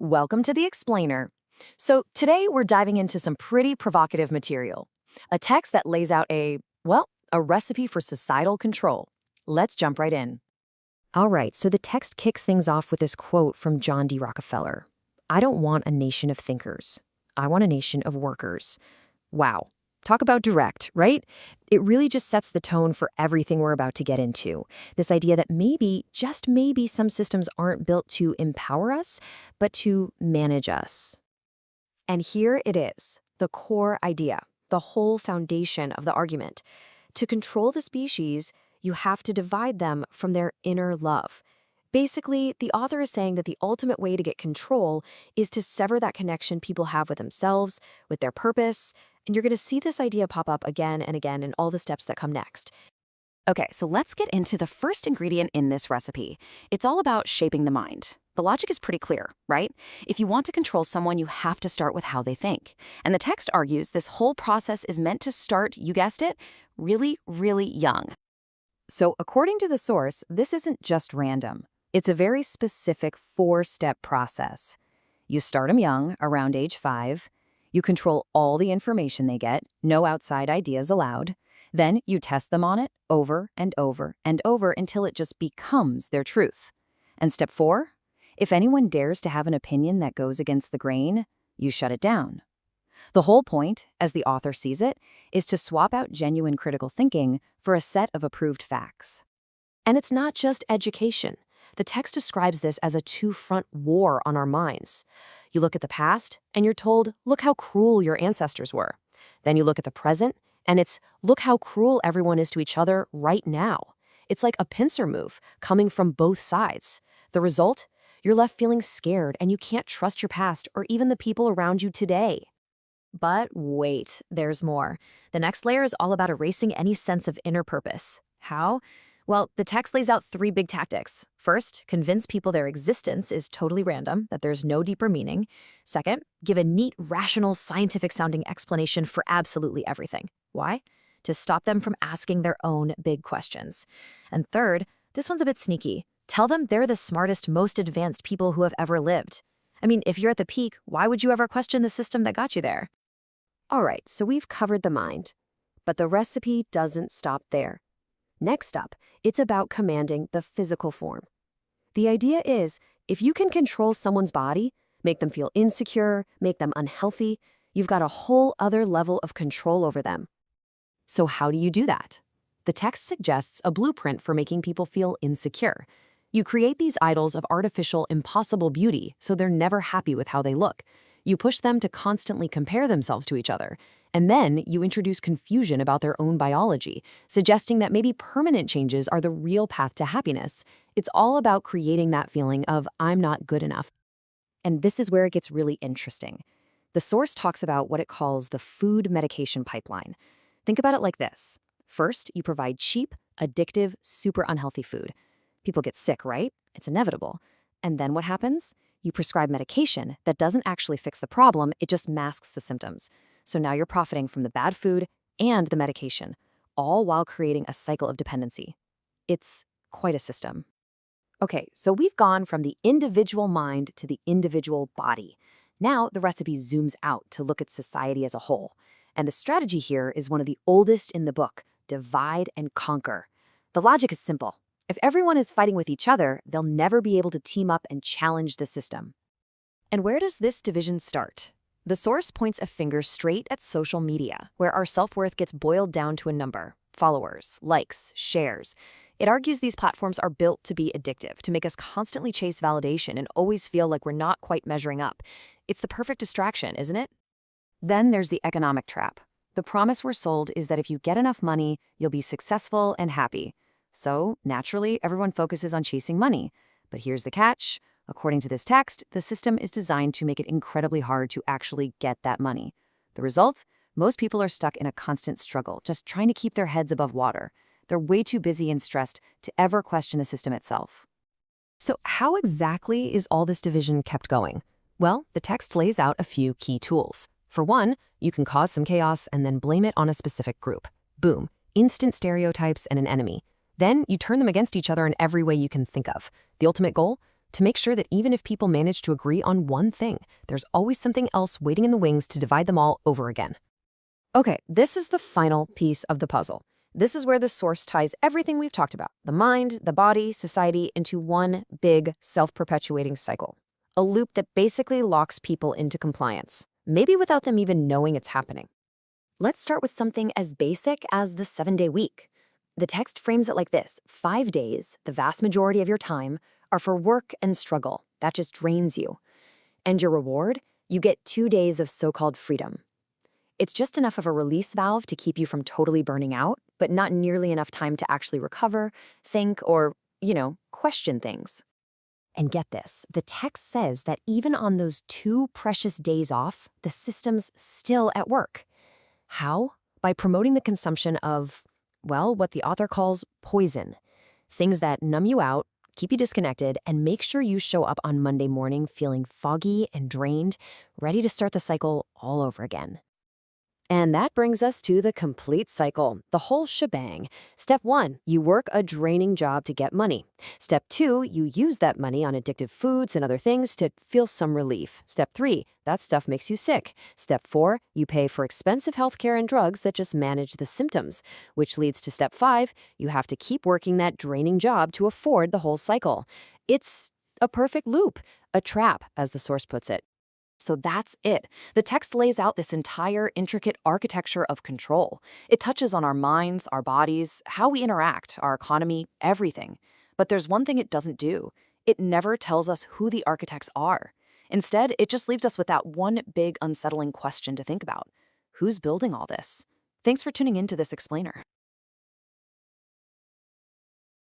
Welcome to the Explainer. So, today we're diving into some pretty provocative material. A text that lays out a recipe for societal control. Let's jump right in. All right, so the text kicks things off with this quote from John D. Rockefeller. I don't want a nation of thinkers. I want a nation of workers. Wow. Talk about direct, right? It really just sets the tone for everything we're about to get into. This idea that maybe, just maybe, some systems aren't built to empower us, but to manage us. And here it is, the core idea, the whole foundation of the argument. To control the species, you have to divide them from their inner love. Basically, the author is saying that the ultimate way to get control is to sever that connection people have with themselves, with their purpose, and you're going to see this idea pop up again and again in all the steps that come next. Okay, so let's get into the first ingredient in this recipe. It's all about shaping the mind. The logic is pretty clear, right? If you want to control someone, you have to start with how they think. And the text argues this whole process is meant to start, you guessed it, really, really young. So according to the source, this isn't just random. It's a very specific 4-step process. You start them young, around age 5. You control all the information they get, no outside ideas allowed. Then you test them on it over and over and over until it just becomes their truth. And step 4, if anyone dares to have an opinion that goes against the grain, you shut it down. The whole point, as the author sees it, is to swap out genuine critical thinking for a set of approved facts. And it's not just education. The text describes this as a two-front war on our minds. You look at the past, and you're told, look how cruel your ancestors were. Then you look at the present, and it's, look how cruel everyone is to each other right now. It's like a pincer move coming from both sides. The result? You're left feeling scared, and you can't trust your past or even the people around you today. But wait, there's more. The next layer is all about erasing any sense of inner purpose. How? Well, the text lays out 3 big tactics. First, convince people their existence is totally random, that there's no deeper meaning. Second, give a neat, rational, scientific-sounding explanation for absolutely everything. Why? To stop them from asking their own big questions. And third, this one's a bit sneaky. Tell them they're the smartest, most advanced people who have ever lived. I mean, if you're at the peak, why would you ever question the system that got you there? All right, so we've covered the mind. But the recipe doesn't stop there. Next up, it's about commanding the physical form. The idea is, if you can control someone's body, make them feel insecure, make them unhealthy, you've got a whole other level of control over them. So how do you do that? The text suggests a blueprint for making people feel insecure. You create these idols of artificial, impossible beauty so they're never happy with how they look. You push them to constantly compare themselves to each other. And then you introduce confusion about their own biology, suggesting that maybe permanent changes are the real path to happiness. It's all about creating that feeling of, I'm not good enough. And this is where it gets really interesting. The source talks about what it calls the food medication pipeline. Think about it like this. First, you provide cheap, addictive, super unhealthy food. People get sick, right? It's inevitable. And then what happens? You prescribe medication that doesn't actually fix the problem, it just masks the symptoms. So now you're profiting from the bad food and the medication, all while creating a cycle of dependency. It's quite a system. Okay, so we've gone from the individual mind to the individual body. Now the recipe zooms out to look at society as a whole. And the strategy here is one of the oldest in the book, divide and conquer. The logic is simple. If everyone is fighting with each other, they'll never be able to team up and challenge the system. And where does this division start? The source points a finger straight at social media, where our self-worth gets boiled down to a number: followers, likes, shares. It argues these platforms are built to be addictive, to make us constantly chase validation and always feel like we're not quite measuring up. It's the perfect distraction, isn't it? Then there's the economic trap. The promise we're sold is that if you get enough money, you'll be successful and happy. So, naturally, everyone focuses on chasing money. But here's the catch. According to this text, the system is designed to make it incredibly hard to actually get that money. The result? Most people are stuck in a constant struggle, just trying to keep their heads above water. They're way too busy and stressed to ever question the system itself. So how exactly is all this division kept going? Well, the text lays out a few key tools. For one, you can cause some chaos and then blame it on a specific group. Boom, instant stereotypes and an enemy. Then you turn them against each other in every way you can think of. The ultimate goal? to make sure that even if people manage to agree on one thing, there's always something else waiting in the wings to divide them all over again. Okay, this is the final piece of the puzzle. This is where the source ties everything we've talked about, the mind, the body, society, into one big self-perpetuating cycle. A loop that basically locks people into compliance, maybe without them even knowing it's happening. Let's start with something as basic as the 7-day week. The text frames it like this: 5 days, the vast majority of your time, are for work and struggle. That just drains you. And your reward? You get 2 days of so-called freedom. It's just enough of a release valve to keep you from totally burning out, but not nearly enough time to actually recover, think, or, question things. And get this, the text says that even on those 2 precious days off, the system's still at work. How? By promoting the consumption of, well, what the author calls poison. Things that numb you out, keep you disconnected, and make sure you show up on Monday morning feeling foggy and drained, ready to start the cycle all over again. And that brings us to the complete cycle, the whole shebang. Step 1, you work a draining job to get money. Step 2, you use that money on addictive foods and other things to feel some relief. Step 3, that stuff makes you sick. Step 4, you pay for expensive healthcare and drugs that just manage the symptoms, which leads to Step 5, you have to keep working that draining job to afford the whole cycle. It's a perfect loop, a trap, as the source puts it. So that's it. The text lays out this entire intricate architecture of control. It touches on our minds, our bodies, how we interact, our economy, everything. But there's one thing it doesn't do. It never tells us who the architects are. Instead, it just leaves us with that one big unsettling question to think about. Who's building all this? Thanks for tuning in to this explainer.